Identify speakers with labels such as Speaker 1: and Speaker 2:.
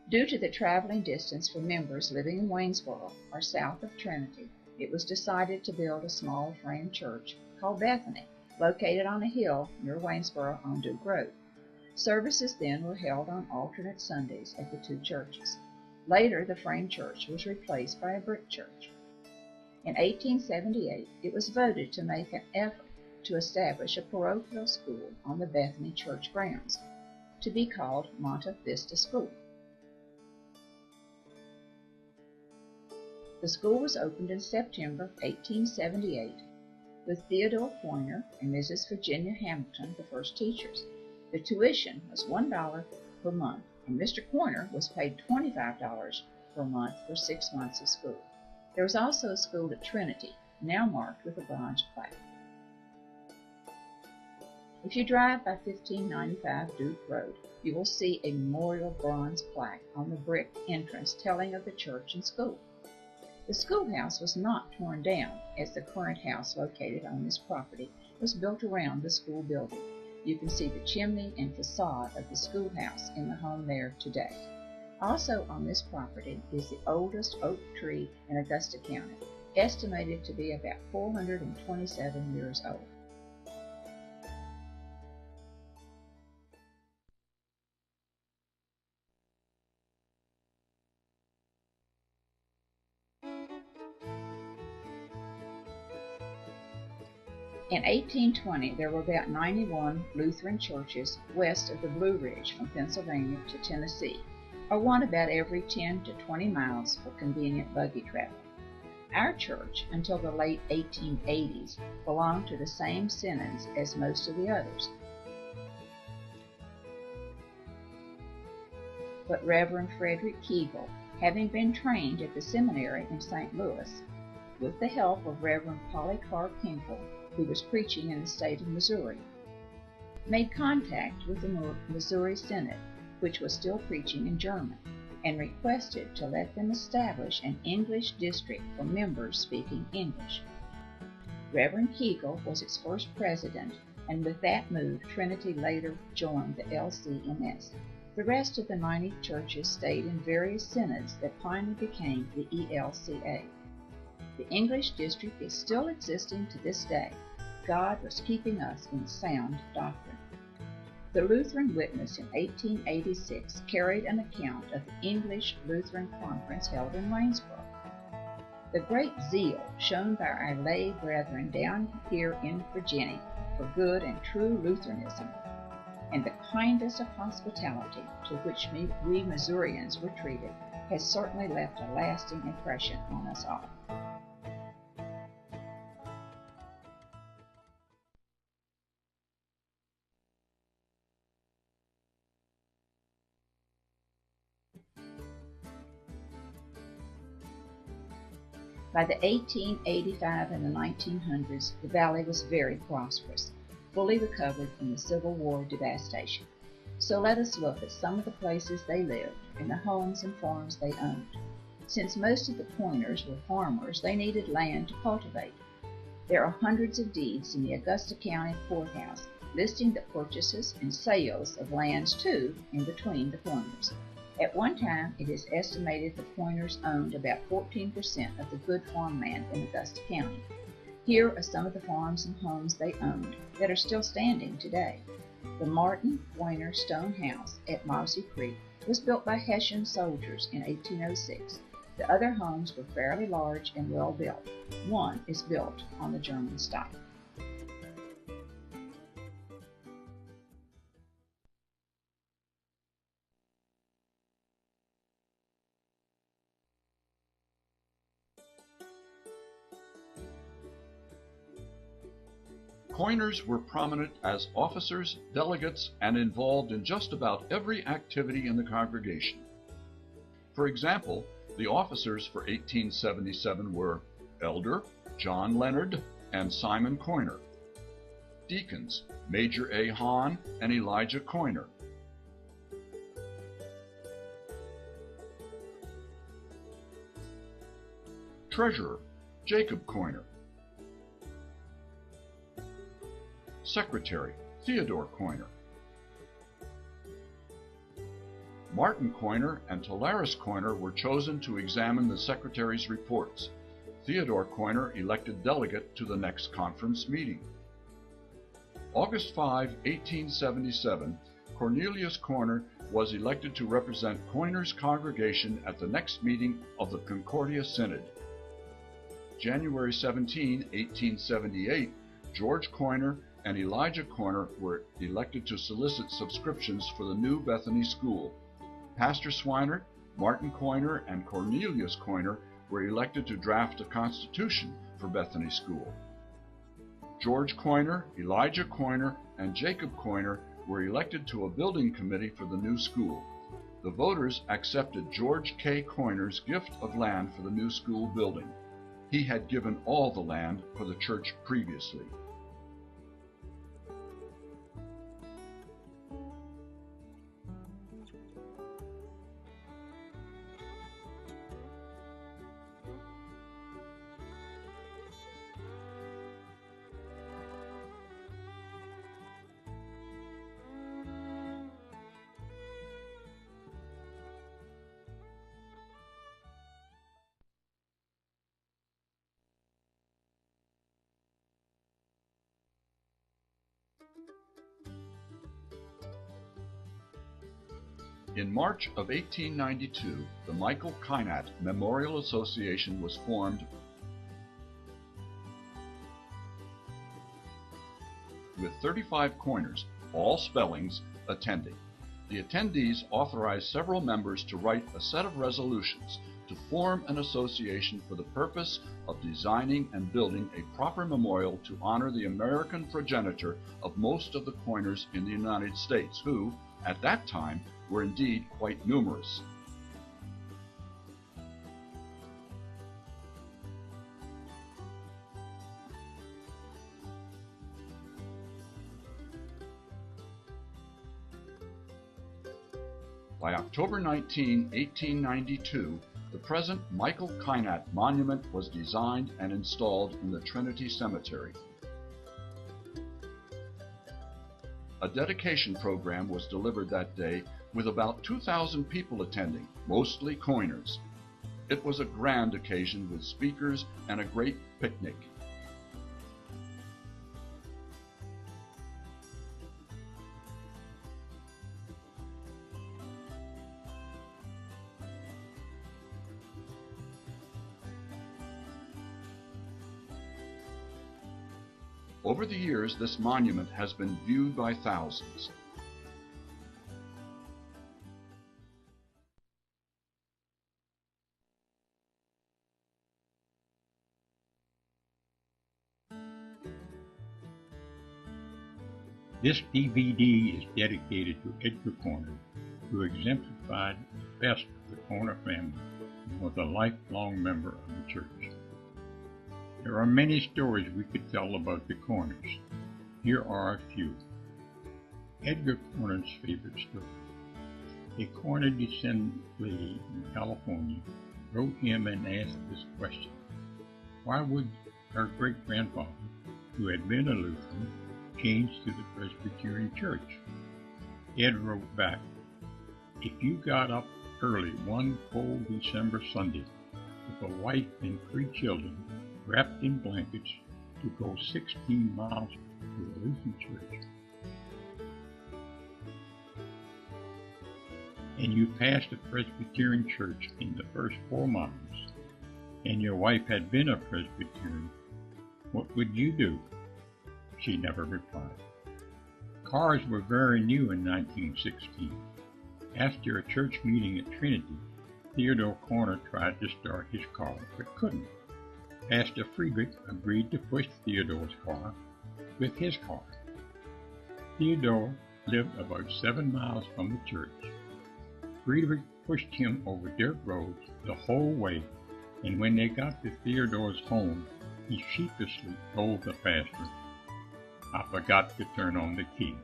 Speaker 1: Due to the traveling distance for members living in Waynesboro or south of Trinity, it was decided to build a small frame church called Bethany, located on a hill near Waynesboro on Duke Road. Services then were held on alternate Sundays at the two churches. Later, the frame church was replaced by a brick church. In 1878, it was voted to make an effort to establish a parochial school on the Bethany Church grounds, to be called Monte Vista School. The school was opened in September 1878 with Theodore Pointer and Mrs. Virginia Hamilton the first teachers. The tuition was $1 per month, and Mr. Pointer was paid $25 per month for 6 months of school. There was also a school at Trinity, now marked with a bronze plaque. If you drive by 1595 Duke Road, you will see a memorial bronze plaque on the brick entrance telling of the church and school. The schoolhouse was not torn down, as the current house located on this property was built around the school building. You can see the chimney and facade of the schoolhouse in the home there today. Also on this property is the oldest oak tree in Augusta County, estimated to be about 427 years old. In 1820, there were about 91 Lutheran churches west of the Blue Ridge from Pennsylvania to Tennessee, or one about every 10 to 20 miles for convenient buggy travel. Our church, until the late 1880s, belonged to the same synods as most of the others. But Reverend Frederick Kegel, having been trained at the seminary in St. Louis, with the help of Reverend Polycarp Hinkle, who was preaching in the state of Missouri, made contact with the Missouri Synod, which was still preaching in German, and requested to let them establish an English district for members speaking English. Reverend Kegel was its first president, and with that move, Trinity later joined the LCMS. The rest of the 90 churches stayed in various synods that finally became the ELCA. The English district is still existing to this day. God was keeping us in sound doctrine. The Lutheran Witness in 1886 carried an account of the English Lutheran Conference held in Waynesboro. The great zeal shown by our lay brethren down here in Virginia for good and true Lutheranism, and the kindness of hospitality to which we Missourians were treated, has certainly left a lasting impression on us all. By the 1885 and the 1900s, the valley was very prosperous, fully recovered from the Civil War devastation. So let us look at some of the places they lived and the homes and farms they owned. Since most of the Pointers were farmers, they needed land to cultivate. There are hundreds of deeds in the Augusta County Courthouse listing the purchases and sales of lands to and between the Pointers. At one time, it is estimated the Pointers owned about 14% of the good farmland in Augusta County. Here are some of the farms and homes they owned that are still standing today. The Martin Pointer Stone House at Mosey Creek was built by Hessian soldiers in 1806. The other homes were fairly large and well built. One is built on the German style.
Speaker 2: Pointers were prominent as officers, delegates, and involved in just about every activity in the congregation. For example, the officers for 1877 were Elder John Leonard and Simon Coiner, deacons Major A. Hahn and Elijah Coiner, treasurer Jacob Coiner, secretary Theodore Coiner, Martin Coiner and Tolaris Coiner were chosen to examine the secretary's reports. Theodore Coiner elected delegate to the next conference meeting. August 5, 1877, Cornelius Coiner was elected to represent Coiner's congregation at the next meeting of the Concordia Synod. January 17, 1878, George Coiner and Elijah Coiner were elected to solicit subscriptions for the new Bethany School. Pastor Swinert, Martin Coiner, and Cornelius Coiner were elected to draft a constitution for Bethany School. George Coiner, Elijah Coiner, and Jacob Coiner were elected to a building committee for the new school. The voters accepted George K. Coiner's gift of land for the new school building. He had given all the land for the church previously. In March of 1892, the Michael Kynat Memorial Association was formed with 35 coiners, all spellings, attending. The attendees authorized several members to write a set of resolutions to form an association for the purpose of designing and building a proper memorial to honor the American progenitor of most of the coiners in the United States, who, at that time, were indeed quite numerous. By October 19, 1892, the present Michael Kynat Monument was designed and installed in the Trinity Cemetery. A dedication program was delivered that day with about 2,000 people attending, mostly coiners. It was a grand occasion with speakers and a great picnic. Over the years, this monument has been viewed by thousands.
Speaker 3: This DVD is dedicated to Edgar Coiner, who exemplified the best of the Coiner family and was a lifelong member of the church. There are many stories we could tell about the Coiners. Here are a few. Edgar Coiner's favorite story. A Coiner descendant lady in California wrote him and asked this question: why would her great-grandfather, who had been a Lutheran, change to the Presbyterian Church? Ed wrote back, if you got up early one cold December Sunday with a wife and 3 children wrapped in blankets to go 16 miles to the Lutheran Church, and you passed a Presbyterian church in the first 4 miles, and your wife had been a Presbyterian, what would you do? She never replied. Cars were very new in 1916. After a church meeting at Trinity, Theodore Coiner tried to start his car, but couldn't. Pastor Friedrich agreed to push Theodore's car with his car. Theodore lived about 7 miles from the church. Friedrich pushed him over dirt roads the whole way, and when they got to Theodore's home, he sheepishly told the pastor, I forgot to turn on the key.